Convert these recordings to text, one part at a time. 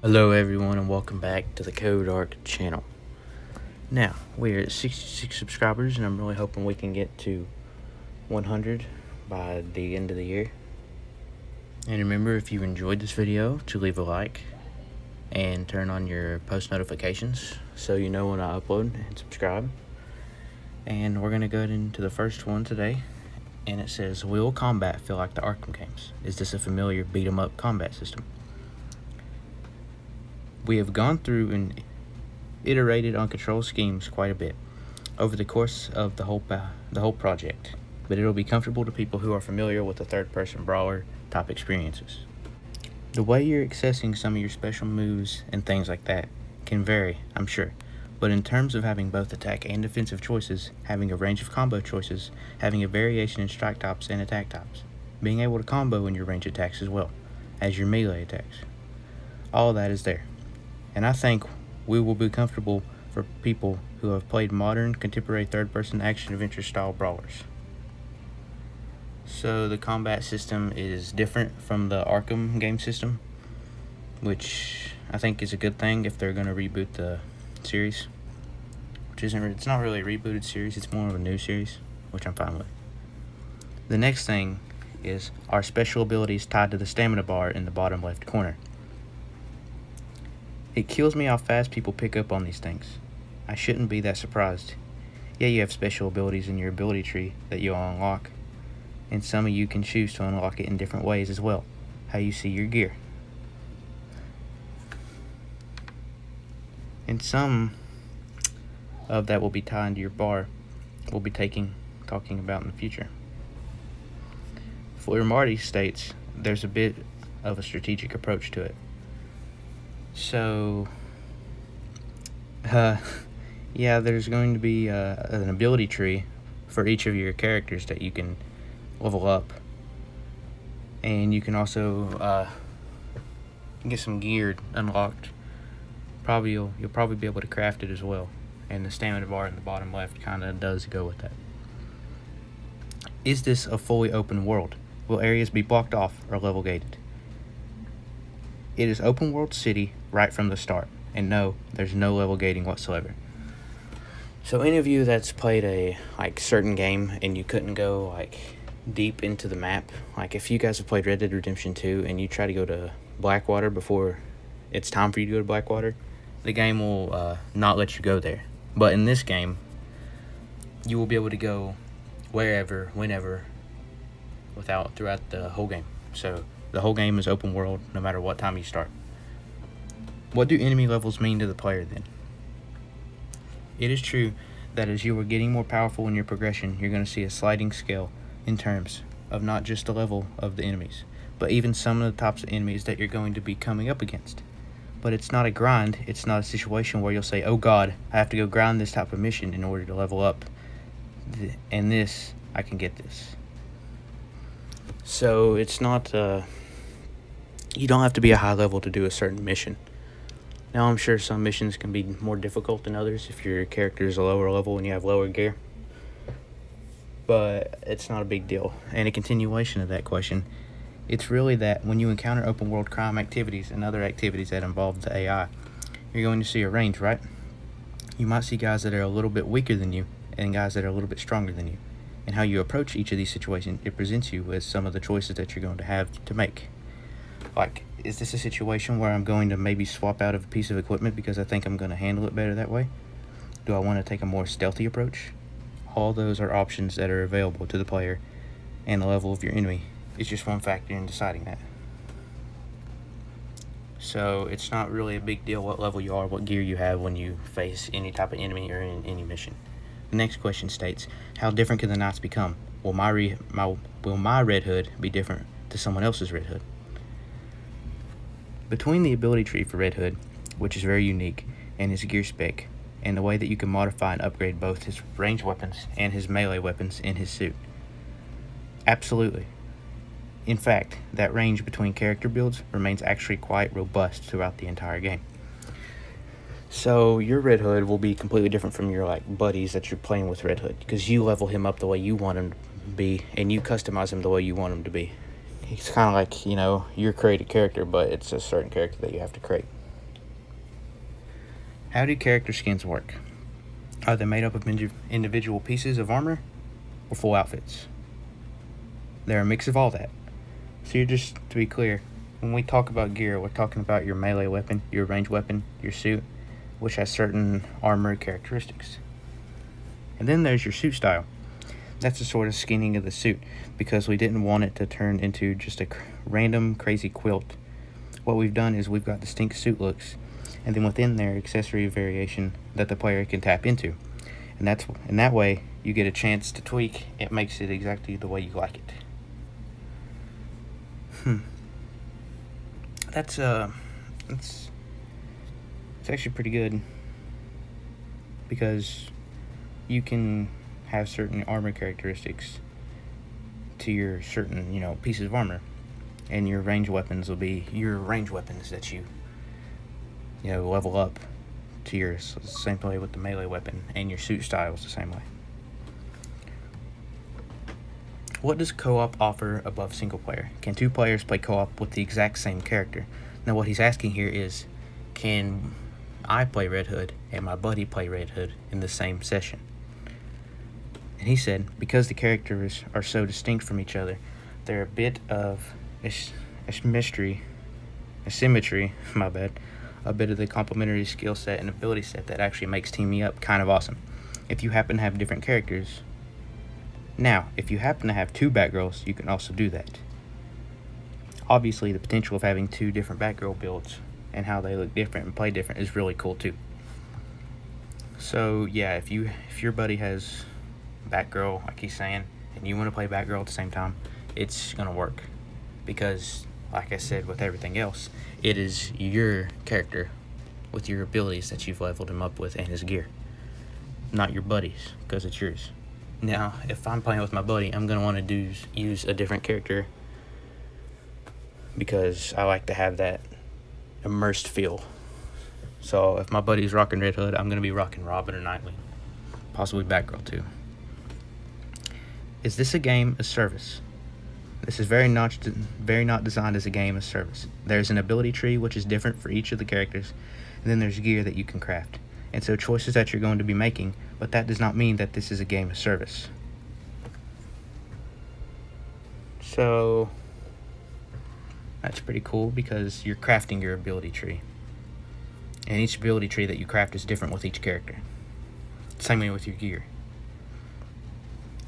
Hello everyone and welcome back to the Code Arc channel. Now, we're at 66 subscribers and I'm really hoping we can get to 100 by the end of the year. And remember, if you enjoyed this video, to leave a like and turn on your post notifications so you know when I upload, and subscribe. And we're going to go into the first one today, and it says, will combat feel like the Arkham games? Is this a familiar beat 'em up combat system? We have gone through and iterated on control schemes quite a bit over the course of the whole project, but it'll be comfortable to people who are familiar with the third-person brawler type experiences. The way you're accessing some of your special moves and things like that can vary, I'm sure, but in terms of having both attack and defensive choices, having a range of combo choices, having a variation in strike types and attack types, being able to combo in your range attacks as well as your melee attacks, all of that is there. And I think we will be comfortable for people who have played modern, contemporary third-person action-adventure style brawlers. So the combat system is different from the Arkham game system, which I think is a good thing if they're going to reboot the series. It's not really a rebooted series, it's more of a new series, which I'm fine with. The next thing is our special abilities tied to the stamina bar in the bottom left corner. It kills me how fast people pick up on these things. I shouldn't be that surprised. Yeah, you have special abilities in your ability tree that you'll unlock, and some of you can choose to unlock it in different ways as well, how you see your gear. And some of that will be tied to your bar we'll be talking about in the future. Fleur Marty states there's a bit of a strategic approach to it. So, yeah, there's going to be an ability tree for each of your characters that you can level up. And you can also get some gear unlocked. You'll probably be able to craft it as well. And the stamina bar in the bottom left kind of does go with that. Is this a fully open world? Will areas be blocked off or level gated? It is open world city right from the start, and no, there's no level gating whatsoever. So any of you that's played a certain game and you couldn't go deep into the map, if you guys have played Red Dead Redemption 2 and you try to go to Blackwater before it's time for you to go to Blackwater, the game will not let you go there. But in this game, you will be able to go wherever, whenever, throughout the whole game. So the whole game is open world no matter what time you start. What do enemy levels mean to the player then? It is true that as you are getting more powerful in your progression, you're going to see a sliding scale in terms of not just the level of the enemies, but even some of the types of enemies that you're going to be coming up against. But it's not a grind, it's not a situation where you'll say, oh god, I have to go grind this type of mission in order to level up, and this, I can get this. So it's not, you don't have to be a high level to do a certain mission. Now I'm sure some missions can be more difficult than others if your character is a lower level and you have lower gear, but it's not a big deal. And a continuation of that question, it's really that when you encounter open world crime activities and other activities that involve the AI, you're going to see a range, right? You might see guys that are a little bit weaker than you and guys that are a little bit stronger than you. And how you approach each of these situations, it presents you with some of the choices that you're going to have to make. Is this a situation where I'm going to maybe swap out of a piece of equipment because I think I'm going to handle it better that way? Do I want to take a more stealthy approach? All those are options that are available to the player, and the level of your enemy is just one factor in deciding that. So it's not really a big deal what level you are, what gear you have when you face any type of enemy or in any mission. The next question states, how different can the Knights become? Will my Red Hood be different to someone else's Red Hood? Between the ability tree for Red Hood, which is very unique, and his gear spec, and the way that you can modify and upgrade both his ranged weapons and his melee weapons in his suit. Absolutely. In fact, that range between character builds remains actually quite robust throughout the entire game. So your Red Hood will be completely different from your buddies that you're playing with Red Hood, because you level him up the way you want him to be, and you customize him the way you want him to be. It's kind of like, you create a character, but it's a certain character that you have to create. How do character skins work? Are they made up of individual pieces of armor or full outfits? They're a mix of all that. So just to be clear, when we talk about gear, we're talking about your melee weapon, your ranged weapon, your suit, which has certain armor characteristics. And then there's your suit style. That's the sort of skinning of the suit, because we didn't want it to turn into just a random crazy quilt. What we've done is we've got distinct suit looks, and then within there, accessory variation that the player can tap into. And that way, you get a chance to tweak. It makes it exactly the way you like it. It's actually pretty good, because you can have certain armor characteristics to your certain, pieces of armor, and your ranged weapons will be your ranged weapons that you level up to yours. It's the same way with the melee weapon, and your suit style is the same way. What does co-op offer above single player? Can two players play co-op with the exact same character? Now what he's asking here is, can I play Red Hood and my buddy play Red Hood in the same session? And he said, because the characters are so distinct from each other, they're a bit of asymmetry, a bit of the complementary skill set and ability set that actually makes teaming up kind of awesome. If you happen to have different characters. Now, if you happen to have two Batgirls, you can also do that. Obviously, the potential of having two different Batgirl builds and how they look different and play different is really cool too. So yeah, if your buddy has Batgirl, like he's saying, and you want to play Batgirl at the same time, it's gonna work, because like I said with everything else, it is your character with your abilities that you've leveled him up with and his gear, not your buddy's, because it's yours. Now, if I'm playing with my buddy, I'm going to want to use a different character, because I like to have that immersed feel. So if my buddy's rocking Red Hood, I'm going to be rocking Robin or Nightwing, possibly Batgirl too. Is this a game as service? This is very not designed as a game as service. There's an ability tree which is different for each of the characters, and then there's gear that you can craft. And so choices that you're going to be making, but that does not mean that this is a game of service. So that's pretty cool, because you're crafting your ability tree. And each ability tree that you craft is different with each character. Same way with your gear.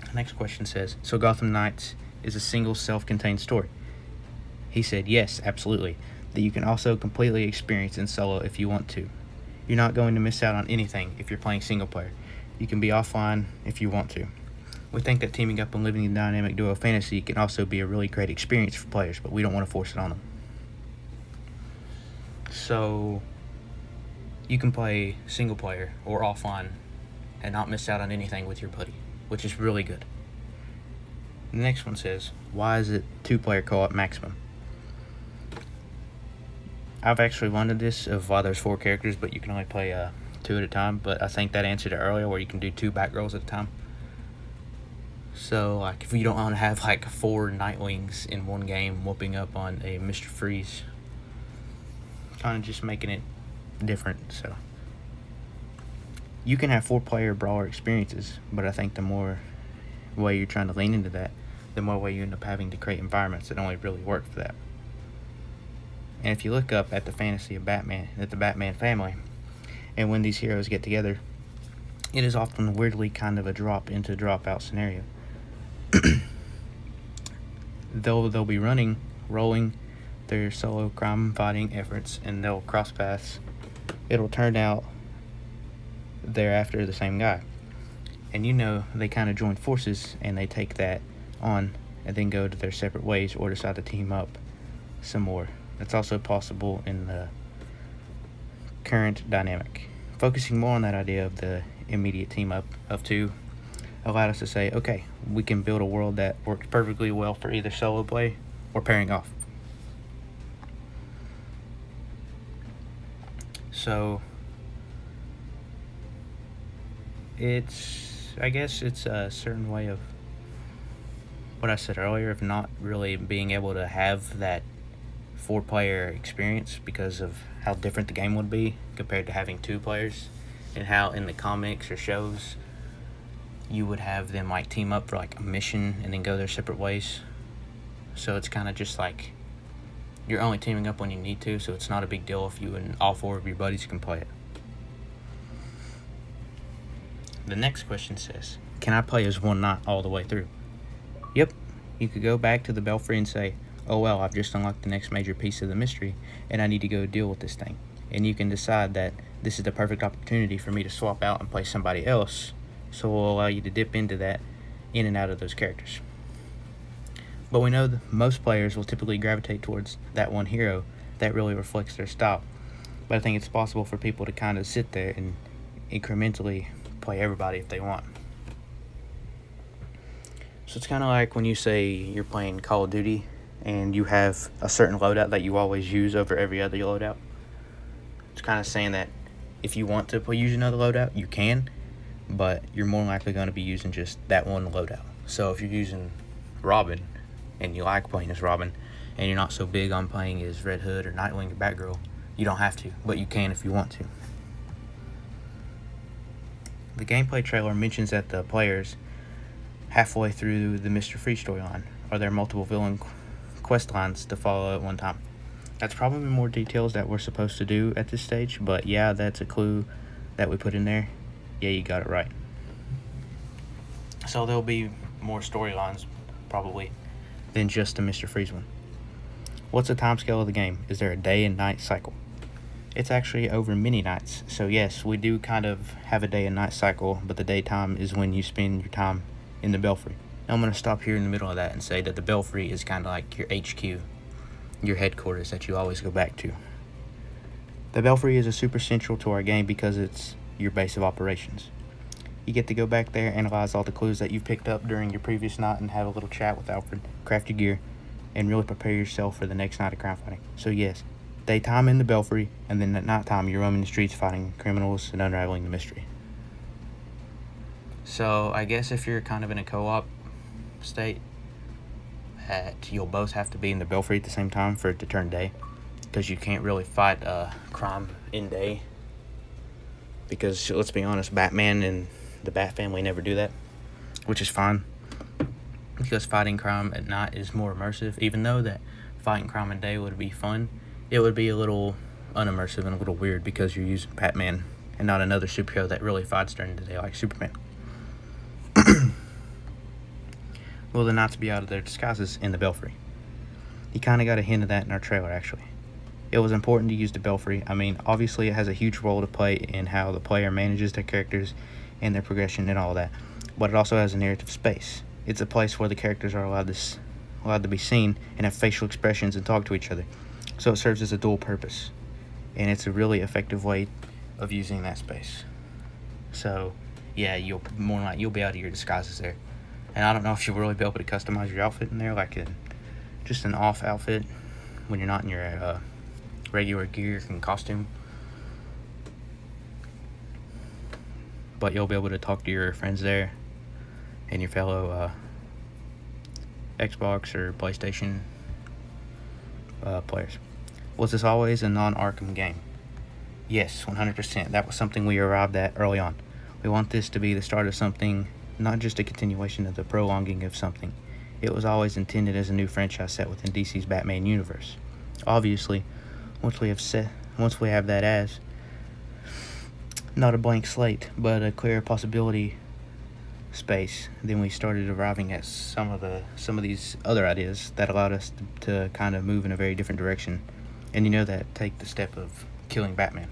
The next question says, so Gotham Knights is a single self-contained story? He said, yes, absolutely. That you can also completely experience in solo if you want to. You're not going to miss out on anything if you're playing single player. You can be offline if you want to. We think that teaming up and living in dynamic duo fantasy can also be a really great experience for players, but we don't want to force it on them. So you can play single player or offline and not miss out on anything with your buddy, which is really good. The next one says, why is it 2-player co-op maximum? I've actually wanted this of why there's 4 characters, but you can only play 2 at a time. But I think that answered it earlier, where you can do 2 Batgirls at a time. So like if you don't want to have like 4 Nightwings in one game whooping up on a Mr. Freeze, kind of just making it different. So you can have 4-player brawler experiences, but I think the more way you're trying to lean into that, the more way you end up having to create environments that only really work for that. And if you look up at the fantasy of Batman, at the Batman family, and when these heroes get together, it is often weirdly kind of a drop into drop out scenario. They'll be rolling their solo crime fighting efforts, and they'll cross paths. It'll turn out they're after the same guy. And they kind of join forces, and they take that on and then go to their separate ways or decide to team up some more. That's also possible in the current dynamic. Focusing more on that idea of the immediate team up of 2 allowed us to say, okay, we can build a world that works perfectly well for either solo play or pairing off. So I guess it's a certain way of what I said earlier, of not really being able to have that 4-player experience because of how different the game would be compared to having 2 players, and how in the comics or shows you would have them like team up for like a mission and then go their separate ways. So it's kind of just like you're only teaming up when you need to, so it's not a big deal if you and all 4 of your buddies can play it. The next question says, can I play as one knight all the way through? Yep, you could go back to the Belfry and say, oh well, I've just unlocked the next major piece of the mystery and I need to go deal with this thing. And you can decide that this is the perfect opportunity for me to swap out and play somebody else, so we'll allow you to dip into that, in and out of those characters. But we know that most players will typically gravitate towards that one hero that really reflects their style. But I think it's possible for people to kind of sit there and incrementally play everybody if they want. So it's kind of like when you say you're playing Call of Duty and you have a certain loadout that you always use over every other loadout. It's kind of saying that if you want to use another loadout, you can, but you're more likely going to be using just that one loadout. So if you're using Robin and you like playing as Robin and you're not so big on playing as Red Hood or Nightwing or Batgirl, you don't have to, but you can if you want to. The gameplay trailer mentions that the players halfway through the Mr. Freeze storyline, are there multiple villain quest lines to follow at one time. That's probably more details that we're supposed to do at this stage, but yeah, that's a clue that we put in there. Yeah, you got it right. So there'll be more storylines, probably, than just the Mr. Freeze one. What's the time scale of the game? Is there a day and night cycle? It's actually over many nights. So yes, we do kind of have a day and night cycle, but the daytime is when you spend your time in the Belfry. Now I'm going to stop here in the middle of that and say that the Belfry is kind of like your HQ, your headquarters that you always go back to. The Belfry is super central to our game because it's your base of operations. You get to go back there, analyze all the clues that you've picked up during your previous night, and have a little chat with Alfred, craft your gear, and really prepare yourself for the next night of crime fighting. So yes, daytime in the Belfry, and then at nighttime you're roaming the streets fighting criminals and unraveling the mystery. So I guess if you're kind of in a co-op state, that you'll both have to be in the Belfry at the same time for it to turn day, because you can't really fight crime in day, because let's be honest, Batman and the Bat family never do that, which is fine, because fighting crime at night is more immersive. Even though that fighting crime in day would be fun, it would be a little unimmersive and a little weird because you're using Batman and not another superhero that really fights during the day like Superman. Will the Knights be out of their disguises in the Belfry? You kind of got a hint of that in our trailer, actually. It was important to use the Belfry. I mean, obviously it has a huge role to play in how the player manages their characters and their progression and all that, but it also has a narrative space. It's a place where the characters are allowed to be seen and have facial expressions and talk to each other. So it serves as a dual purpose, and it's a really effective way of using that space. So yeah, you'll be out of your disguises there. And I don't know if you'll really be able to customize your outfit in there, like just an off outfit when you're not in your regular gear and costume. But you'll be able to talk to your friends there and your fellow Xbox or PlayStation players. Was this always a non-Arkham game? Yes, 100%. That was something we arrived at early on. We want this to be the start of something, not just a continuation of the prolonging of something. It was always intended as a new franchise set within DC's Batman universe. Obviously, once we have that as not a blank slate, but a clear possibility space, then we started arriving at some of these other ideas that allowed us to kind of move in a very different direction. And take the step of killing Batman.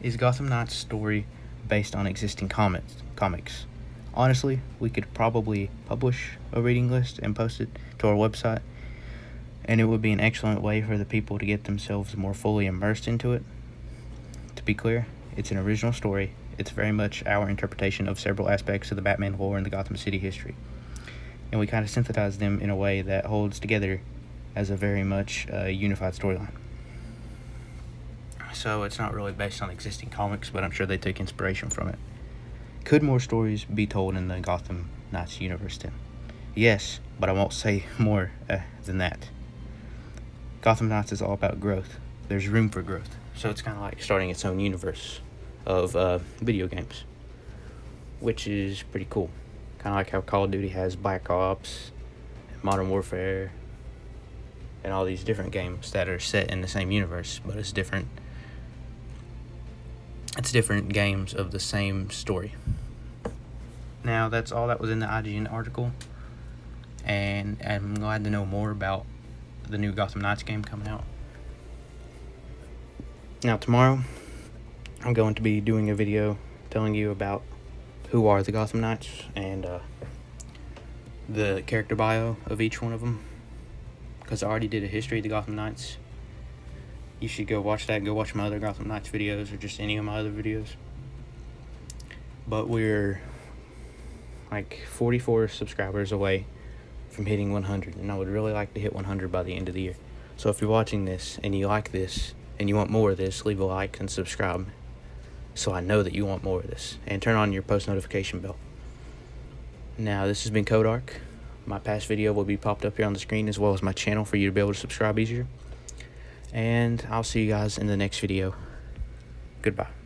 Is Gotham Knights story based on existing comics? Honestly, we could probably publish a reading list and post it to our website, and it would be an excellent way for the people to get themselves more fully immersed into it. To be clear, it's an original story. It's very much our interpretation of several aspects of the Batman lore and the Gotham City history, and we kind of synthesize them in a way that holds together as a very much unified storyline. So it's not really based on existing comics, but I'm sure they took inspiration from it. Could more stories be told in the Gotham Knights universe then? Yes, but I won't say more than that. Gotham Knights is all about growth. There's room for growth. So it's kind of like starting its own universe of video games, which is pretty cool. Kind of like how Call of Duty has Black Ops, Modern Warfare, and all these different games that are set in the same universe, but it's different. It's different games of the same story. Now, that's all that was in the IGN article, and I'm glad to know more about the new Gotham Knights game coming out. Now, tomorrow, I'm going to be doing a video telling you about who are the Gotham Knights and the character bio of each one of them, because I already did a history of the Gotham Knights. You should go watch that. Go watch my other Gotham Knights videos or just any of my other videos. But we're like 44 subscribers away from hitting 100, and I would really like to hit 100 by the end of the year. So if you're watching this and you like this and you want more of this, leave a like and subscribe so I know that you want more of this, and turn on your post notification bell. Now, this has been Codark. My past video will be popped up here on the screen, as well as my channel for you to be able to subscribe easier. And I'll see you guys in the next video. Goodbye.